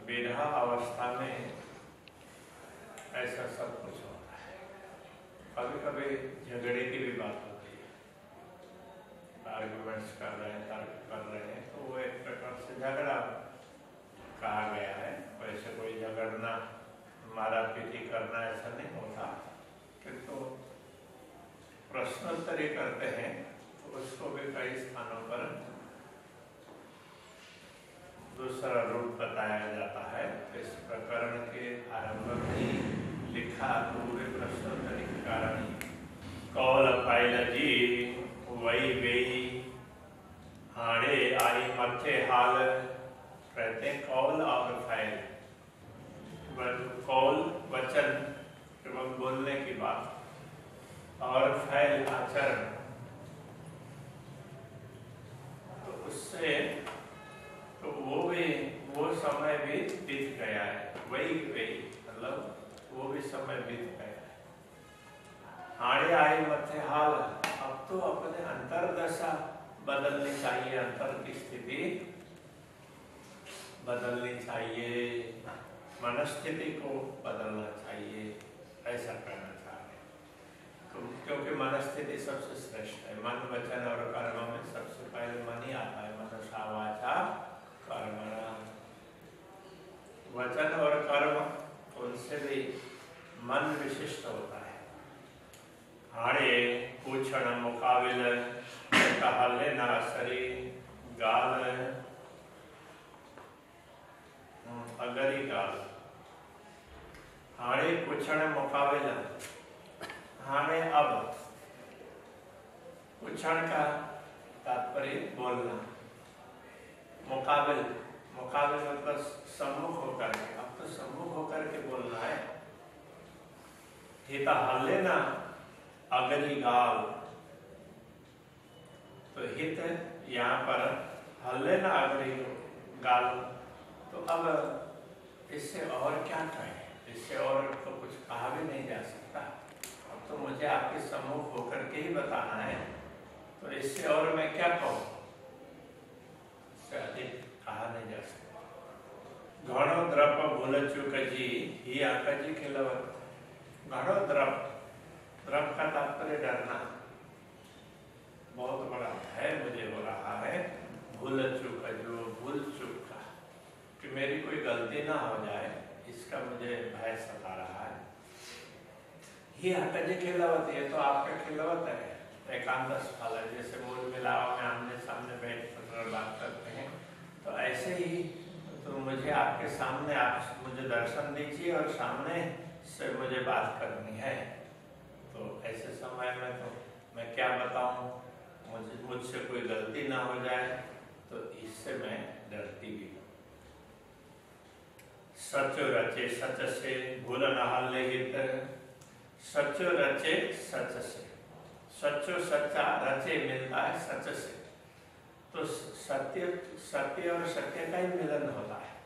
विरह अवस्था में ऐसा सब कुछ होता है। कभी कभी झगड़े की भी बात होती है, आर्गुमेंट्स कर रहे हैं, तर्क कर रहे हैं, तो वो एक प्रकार से झगड़ा कहा गया है। वैसे कोई झगड़ना, मारा पीटी करना ऐसा नहीं होता, किंतु प्रश्नोत्तरी करते हैं तो उसको भी कई स्थानों पर दूसरा रूप बताया जाता है। इस प्रकरण के आरंभ में ही लिखा पूरे प्रश्नोत्तरी के कारण ही कौल पाइल जी वही वेई हाड़े आई मथे हाल, कहते हैं कौल और फाइल। कौल वचन एवं बोलने की बात और फाइल आचरण, तो उससे तो वो समय भी बीत गया है। वही मतलब वो भी समय बीत गया है। हाड़े आई मथे हाल, अब तो अपने अंतर्दशा बदलनी चाहिए, अंतर की स्थिति बदलनी चाहिए, मनस्थिति को बदलना चाहिए, ऐसा करना चाहिए। तो क्योंकि मनस्थिति सबसे श्रेष्ठ है। मन वचन और कर्म में सबसे पहले मन ही आता है। मनसा वाचा कर्मणा, वचन और कर्म उनसे भी मन विशिष्ट होता है। हाड़े पूछण मुकाबिल कहले ना सरी गाल अगरी गाल। हाड़े पूछण मुकाबिल, हाड़े अब, पूछण का तात्पर्य बोलना, मुकाबिल, मुकाबिल मतलब सम्मुख होकर के, अब तो सम्मुख होकर के बोलना है। हिता हल्ले ना अगली गाल, तो हित यहाँ पर हल्ले ना अगली गाल, तो अब इससे और क्या कहें, इससे और तो कुछ कहा भी नहीं जा सकता। अब तो मुझे आपके सम्मुख होकर के ही बताना है, तो इससे और मैं क्या कहूँ, इससे अधिक कहा नहीं जा सकता। घणो द्रप भूल चुक जी ही आका जी खिलवत। घणो द्रप, द्रप का तात्पर्य डरना, बहुत बड़ा भय मुझे हो रहा है। भूल चूक, जो भूल चूक का, कि मेरी कोई गलती ना हो जाए, इसका मुझे भय सता रहा है। ही आका जी खिलवत, ये तो आपका खिलवत है, एकांत फल है। जैसे मूल मिलावा में आमने सामने बैठ कर बात करते हैं, तो ऐसे ही तो मुझे आपके सामने, आप मुझे दर्शन दीजिए और सामने से मुझे बात करनी है। तो ऐसे समय में तो मैं क्या बताऊं, मुझसे कोई गलती ना हो जाए, तो इससे मैं डरती भी हूँ। सच रचे सच से भूल न हल्ले हित, सच रचे सच से, सचो सच्चा रचे मिलता है सच से, तो सत्य सत्य और सत्य का ही मिलन होता है।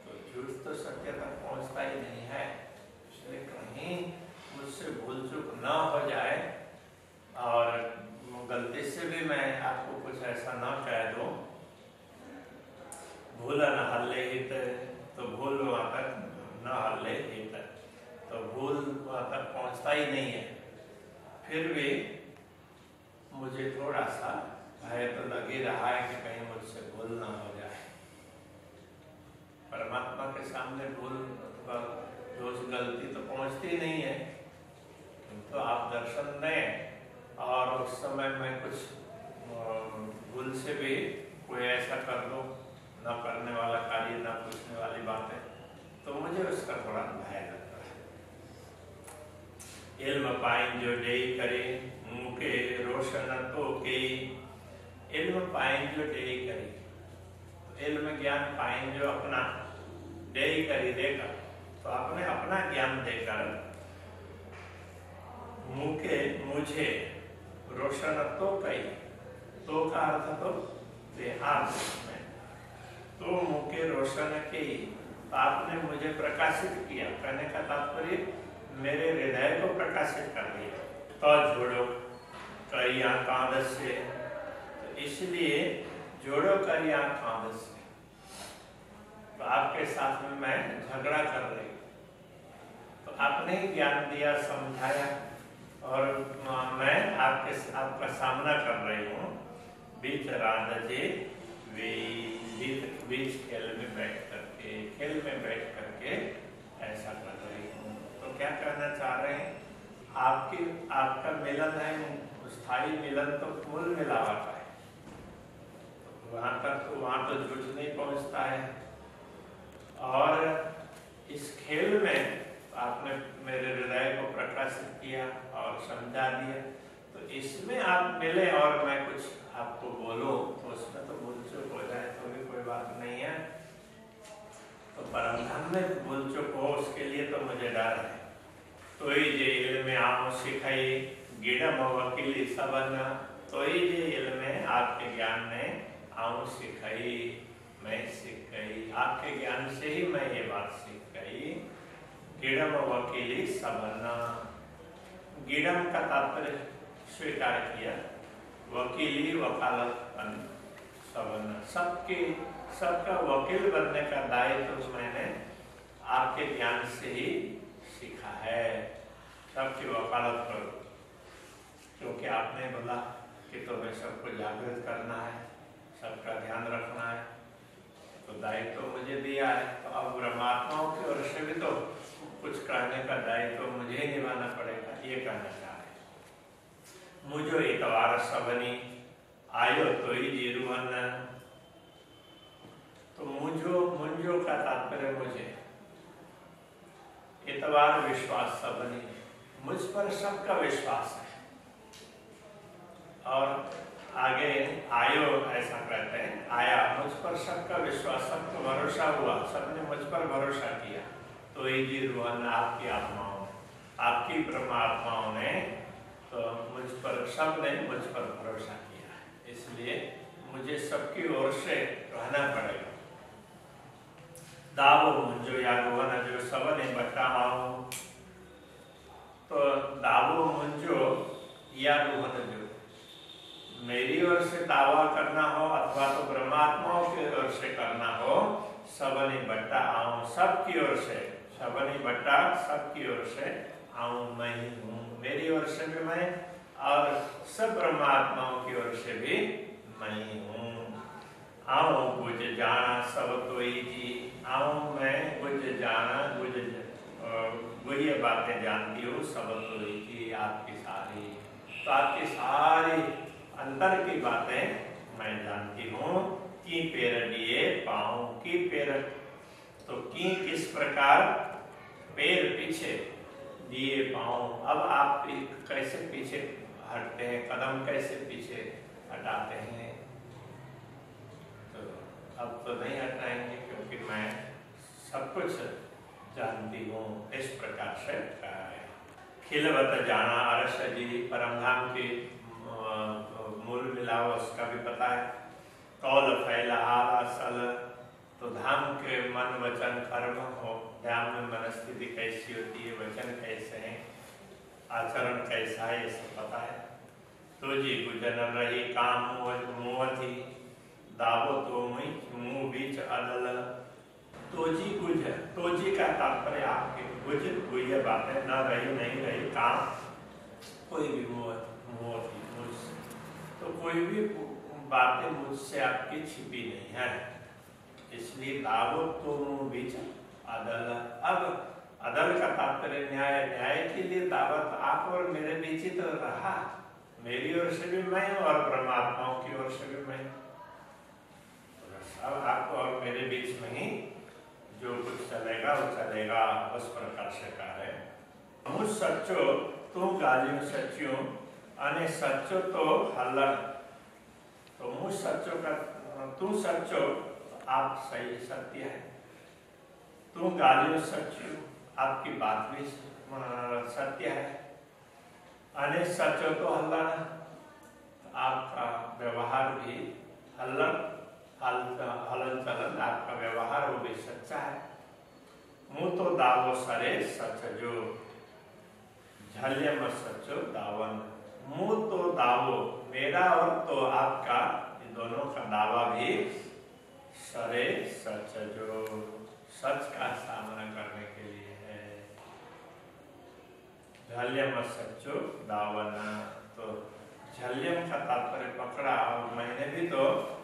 तो झूठ तो सत्य तक पहुंचता ही नहीं है, इसलिए कहीं मुझसे भूल चूक ना हो जाए और गलती से भी मैं आपको कुछ ऐसा ना कह दूं। भूल न हल्ले हित, तो भूल वहां तक न हल्ले हित, तो भूल वहां तक पहुंचता ही नहीं है। फिर भी मुझे थोड़ा सा भय तो लग ही रहा है कि कहीं मुझसे भूल ना हो जाए। परमात्मा के सामने भूल दोष गलती तो पहुंचती नहीं है, तो आप दर्शन दें और उस समय मैं कुछ भूल से भी कोई ऐसा कर दो, न करने वाला कार्य, न पूछने वाली बातें, तो मुझे उसका थोड़ा भय लगता है। इल्म पाइन जो डेई करे मुके रोशन तो के, इल्म पाइन जो डेई करे, तो इल्म ज्ञान पाइन जो अपना डेई करी देगा, तो आपने अपना ज्ञान देकर मुके मुझे रोशन तो कही, तो का अर्थ तो देहात में, तो मुके रोशन की, आपने मुझे प्रकाशित किया, कहने का तात्पर्य मेरे हृदय को प्रकाशित कर दिया। तो जोड़ो कई कांद से, तो इसलिए जोड़ो कई कांद से, आपके साथ में मैं झगड़ा कर रही हूँ, तो आपने ही ज्ञान दिया, समझाया, और मैं आपका सामना कर रही हूँ। बीच रांझे बीच खेल में बैठ करके ऐसा कर रही हूँ। तो क्या कहना चाह रहे हैं? आपका मिलन है, स्थायी मिलन तो मूल मिलावट है, वहां तो झूठ नहीं पहुंचता है। और इस खेल में आपने मेरे हृदय को प्रकाशित किया और समझा दिया, तो इसमें आप मिले और मैं कुछ आपको बोलूं तो उसमें तो भूल चूक हो जाए तो भी कोई बात नहीं है। तो परमधाम में भूल चूक हो उसके लिए तो मुझे डर है। तो ही जे इल्म आऊं सिखाई गिड़म वकीली सबन, तो ही जे इल्म आपके ज्ञान में आऊं सिखाई, मैं सीख गई, आपके ज्ञान से ही मैं ये बात सीख गई। गिड़म वकीली सबना, गिड़म का तात्पर्य स्वीकार किया, वकीली वकालत सबना, सबका वकील बनने का दायित्व तो मैंने आपके ज्ञान से ही सीखा है। सबकी वकालत करो, क्योंकि आपने बोला कि तुम्हें सबको जागृत करना है, सबका ध्यान रखना है, तो दायित्व मुझे दिया है। तो अब ब्रह्मात्माओं की ओर से भी तो कुछ कहने का दायित्व मुझे ही निभाना पड़ेगा, ये कहना चाह रहे। मुझो इतवार सबनी आयो तो ही जीरुवन, तो मुझो का तात्पर्य मुझे, इतवार विश्वास सबनी, मुझ पर सबका विश्वास है। और आगे आयो ऐसा कहते हैं, आया, मुझ पर सबका विश्वास, सबको भरोसा हुआ, सबने मुझ पर भरोसा किया। तो ये जी रूहन आपकी आत्माओं, आपकी परमात्माओं ने तो मुझ पर, सबने मुझ पर भरोसा किया है, इसलिए मुझे सबकी ओर से रहना पड़ेगा। दावो मुझो या रोहन जो सबने बताओ, तो दावो मुझो या रोहन जो मेरी ओर से दावा करना हो अथवा तो परमात्माओं की ओर से करना हो, सबने बट्टा आऊं, सबकी ओर से, सबने बट्टा सबकी ओर से आऊं मैं ही हूँ, मेरी ओर से भी मैं और सब परमात्माओं की ओर से भी मैं ही हूँ। आऊं बुझ जाना सब कोई जी, आऊं मैं बुझ जाना, ये बातें जानती हूँ सब कोई जी, आपकी सारी, तो आपकी सारी अंतर की बातें मैं जानती हूँ। की पेर दिए पाऊं, की पेर, तो की किस प्रकार, पैर पीछे दिए पाऊं, अब आप कैसे पीछे हटते हैं, कदम कैसे पीछे हटाते हैं। तो अब तो नहीं हटाएंगे क्योंकि मैं सब कुछ जानती हूँ, इस प्रकार से कहा है। खिलवत जाना अरस जी, परमधाम की मूल मिलाओ उसका भी पता है। कौल फैला आला सल, तो धाम के मन वचन कर्म हो, ध्यान में मनस्थिति कैसी होती है, वचन कैसे हैं, आचरण कैसा है, ये सब पता है। तो जी गुजर रही काम मुँह थी, दावो तो मुँह बीच अदल, तो जी गुजर, तो जी का तात्पर्य आपके गुजर हुई है बातें, न रही नहीं रही काम, कोई भी मुँह थी मुझसे, तो कोई भी बातें मुझसे आपकी छिपी नहीं है, इसलिए दावो तो मुँह बीच अदल। अब अदल का तात्पर्य न्याय, न्याय के लिए दावत आप और मेरे बीच ही तो रहा, मेरी ओर से भी मैं और परमात्माओं की ओर से भी मैं, अब आपको और मेरे बीच में ही जो कुछ चलेगा वो चलेगा, उस प्रकार से कहा है। मुझ सच्चो तू गालियों सच्चियों, अने सच्चो तो हल्लड़, तो मुझ सच्चो का, तू सच्चो आप सही सत्य है, तू गालियों सच्चियों आपकी बात भी सत्य है, अने सच्चो तो हल्लड़ आपका व्यवहार भी हल्लड़, हलन चलन आपका व्यवहार वो भी सच्चा है। मुँह तो दावो सरे सच जो, झल्य मत सचो दावन, मुँह तो दावो मेरा और तो आपका, दोनों का दावा भी सरे सच जो, सच का सामना करने के लिए है। झल्यम सच्चो दावना, तो झल्यम का तात्पर्य पकड़ा, और मैंने भी तो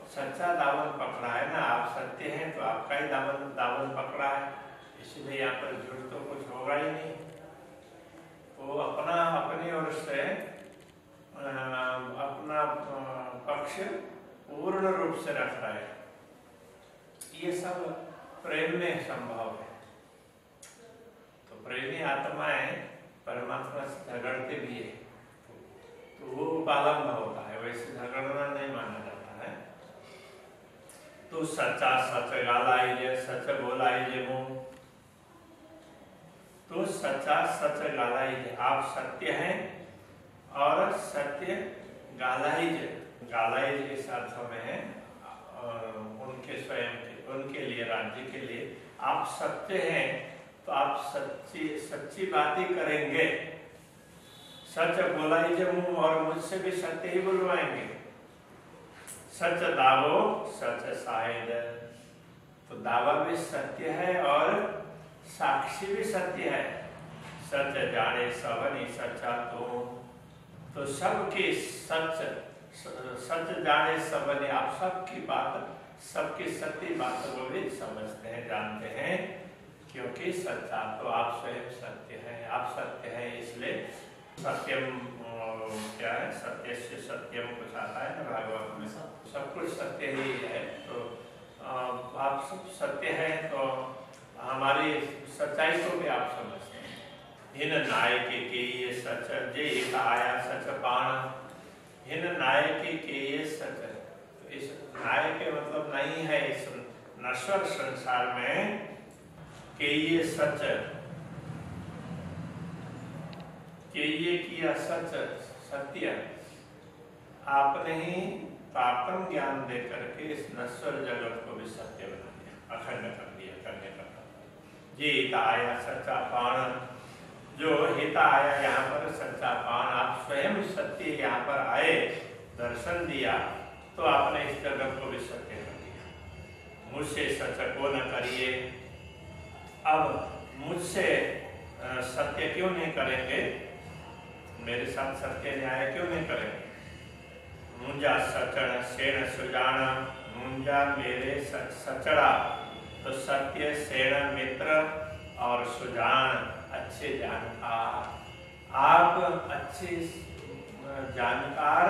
सच्चा दामन पकड़ा है ना। आप सत्य हैं तो आपका ही दामन पकड़ा है, इसलिए यहाँ पर झूठ तो कुछ होगा ही नहीं। वो अपनी ओर से अपना पक्ष पूर्ण रूप से रख रहा है। ये सब प्रेम में संभव है। तो प्रेमी आत्माएं परमात्मा से झगड़ते भी है तो वो उपालंब होता है, वैसे झगड़ना नहीं माना जाता है। तो सच्चा सच गालाइजे, सच बोलाइजे मुंह। तो सच्चा सच गालाइजे, आप सत्य हैं और सत्य गालाइजे। गालाइजे इस अर्थ में है उनके स्वयं के, उनके लिए, राज्य के लिए आप सत्य हैं तो आप सच्ची बात ही करेंगे। सच बोलाइजे मुंह, और मुझसे भी सत्य ही बुलवाएंगे। सच दावो सच शाहिद, तो दावा भी सत्य है और साक्षी भी सत्य है। सच जाने सबनी सच्चा तो सबकी सच जाने सबने, आप सबकी बात, सबकी सत्य बात को भी समझते हैं, जानते हैं, क्योंकि सच्चा तो आप स्वयं सत्य हैं। आप सत्य हैं इसलिए सत्यम क्या है, सत्य से सत्यम कुछ आता है ना भागवत में, सब कुछ सत्य ही है। तो आप सब सत्य हैं तो हमारी सच्चाई को भी आप समझते हैं। हिन नायक के ये सच जे एक आया सच पाण, हिन नायक के ये सच, तो इस नायक के मतलब नहीं है इस नश्वर संसार में कि ये सच, कि ये किया सच सत्य, आपने ही प्राप्तम ज्ञान दे करके इस नश्वर जगत को भी सत्य बना दिया, अखंड कर दिया, करने का। ये हित आया सच्चा पाण, जो हित आया यहाँ पर सच्चा पाण, आप स्वयं सत्य यहाँ पर आए, दर्शन दिया तो आपने इस जगत को भी सत्य कर दिया। मुझसे सच को न करिए, अब मुझसे सत्य क्यों नहीं करेंगे, मेरे साथ सत्य न्याय क्यों नहीं करेंगे। मुंजा सचड़ सेण सुजाना, मुंजा मेरे सचड़ा, तो सत्य सेण मित्र और सुजान अच्छे जानकार। आप अच्छे जानकार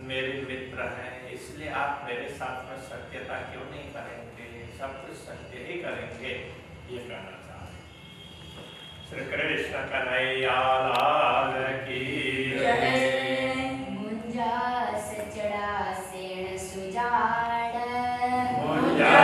मेरे मित्र हैं, इसलिए आप मेरे साथ में सत्यता क्यों नहीं करेंगे, सब कुछ सत्य ही करेंगे, ये कहना चाहते। श्री कृष्ण कन्हैया लाल की जय। मुंजा सचड़ा सेण सुजान, मुंजा